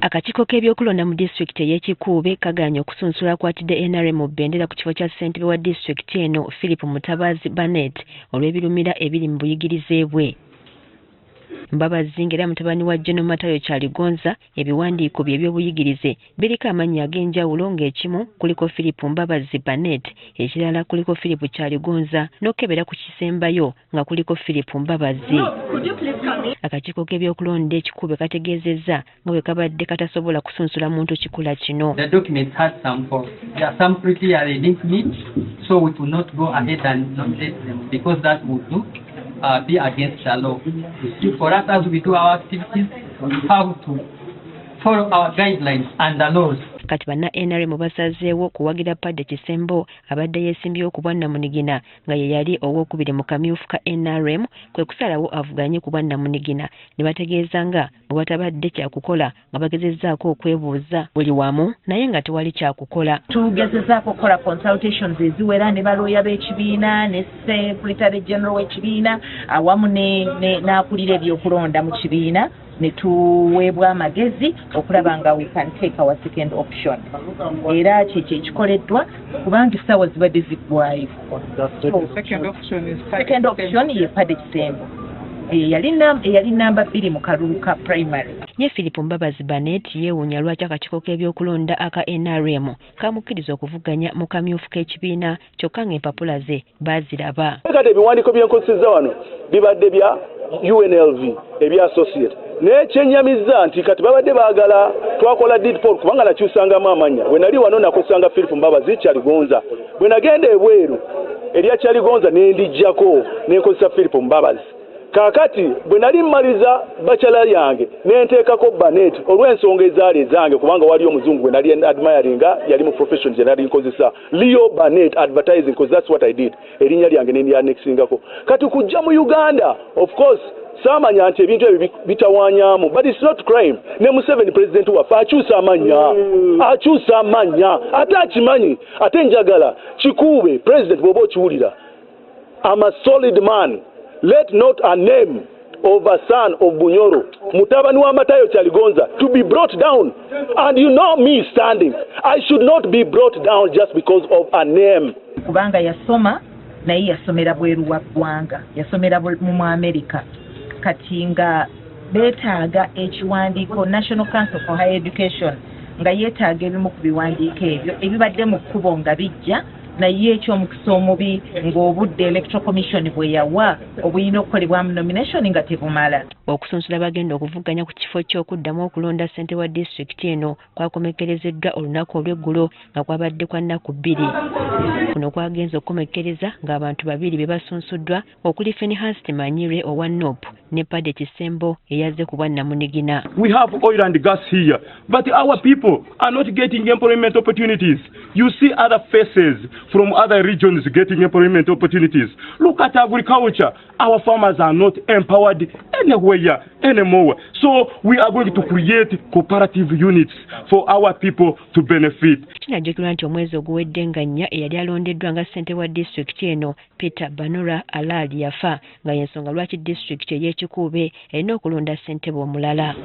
Akakiiko k'ebyokulonda mu disitulikiti ey'Ekikuube kagaanye okusunsula akwatidde NRM bbendera ku kifo kya ssentebe wa disitulikiti eno Philip Mutabazi Barnett olw'ebirumira ebiri mu buyigirize bwe. Mbabazi ng'era mutabani wa General Matayo Kyaligonza ebiwandiiko bye eby'obuyigirize biriko amannya ag'enjawulo ng'ekimu kuliko Philip Mbabazi Barnett, ekirala kuliko Philip Kyaligonza n'okebera ku kisembayo nga kuliko Philip Mbabazi. Akakiiko k'ebyokulonda Ekikuube kategeezezza nga bwe kabadde katasobola kusunsula muntu kikula kino. The document had some faults. There are some criteria they didn't meet, so we could not go ahead and nominate them because that would be against the law. For us, as we do our activities, we have to follow our guidelines and the laws. Kati banna NRM basazeewo kuwagira Padde Kisembo abadde yeesimbyewo ku Bwannamunigina nga ye yali owookubiri mu kamyufu ka NRM kwe kusalawo avuganye ku Bwannamunigina ne bategeeza nga bwe batabadde kyakukola nga bagezezzaako okwebuuza buli wamu naye nga tewali kyakukola. Tugezezzaako okukola consultations eziwera ne balooya b'ekibiina ne Secretary General w'ekibiina awamu n'akulira ebyokulonda mu kibiina ne tuweebwa amagezi okulaba nga we can take our second option. Era kyekyo ekikoleddwa kubanga essaawa zibadde ziggwayo. Second option ye Padde Kisembo. Eyali namba 2 mu kalulu ka primary. Ye Philip Mbabazi Barnett yeewuunya lwaki akakiiko k'ebyokulonda aka NRM kamukkiriza okuvuganya mu kamyufu k'ekibiina kyokka ng'empapula ze baaziraba. Kati ebiwandiiko byenkozesezza wano bibadde bya UNLV ebya associate. Nekyenyamizza nti kati babadde baagala twakola deed poll kubanga nakyusangamu amanya. Bwe nali wano nakusanga Philip Mbabazi Kyaligonza. Bwe nagenda ebweru erya Kyaligonza ne ndijjako n'enkozesa Philip Mbabazi. Kakati bwe nali mmaliza bachelor yange nenteekako Barnett olw'ensonga ezaali ezange kubanga wali omuzungu bwe nali admiringa yali mu profession gye nali nkozesa Leo Barnett advertising because that's what I did. Erinnya lyange ne ndyanexingako. Kati kujja mu Uganda of course samanya nti ebintu ebyo bitawanyamu but it's not crime. Ne Museveni president waffe akyusa amanya ate akimanyi ate njagala Kikuube president bw'oba okiwulira I'm a solid man. Let not a name of a son of Bunyoro, mutabani wa Matayo Kyaligonza, to be brought down. And you know me standing. I should not be brought down just because of a name. Kubanga yasoma naye yasomera bweru wa ggwanga, yasomera mu America. Kati nga beetaaga ekiwandiiko National Council for Higher Education nga yeetaaga ebimu ku biwandiiko ebyo ebibadde mu kkubo nga bijja naye eky'omukisa omubi ng'obudde Electoral Commission bwe yawa obuyina okukolebwamu nomination nga tebumala. Okusunsula bagenda okuvuganya ku kifo ky'okuddamu okulonda ssente wa disitulikiti eno kwakomekkerezeddwa olunaku olw'eggulo nga kwabadde kwa nnaku 2. Kuno kwagenza okukomekkereza ng'abantu 2 be basunsuddwa okuli Finehasi Manyire owa NOP ne Padde Kisembo eyazze ku Bwannamunigina. We have oil and gas here, but our people are not getting employment opportunities. You see other faces from other regions getting employment opportunities. Look at agriculture. Our farmers are not empowered anywhere anymore. So we are going to create cooperative units for our people to benefit. Kinajjukirwa nti omwezi oguwedde nga nnya eyali alondeddwa nga ssente wa disitulikiti eno Peter Banura Alali yafa nga y'ensonga lwaki disitulikiti ey'Ekikuube erina okulonda ssentebe omulala.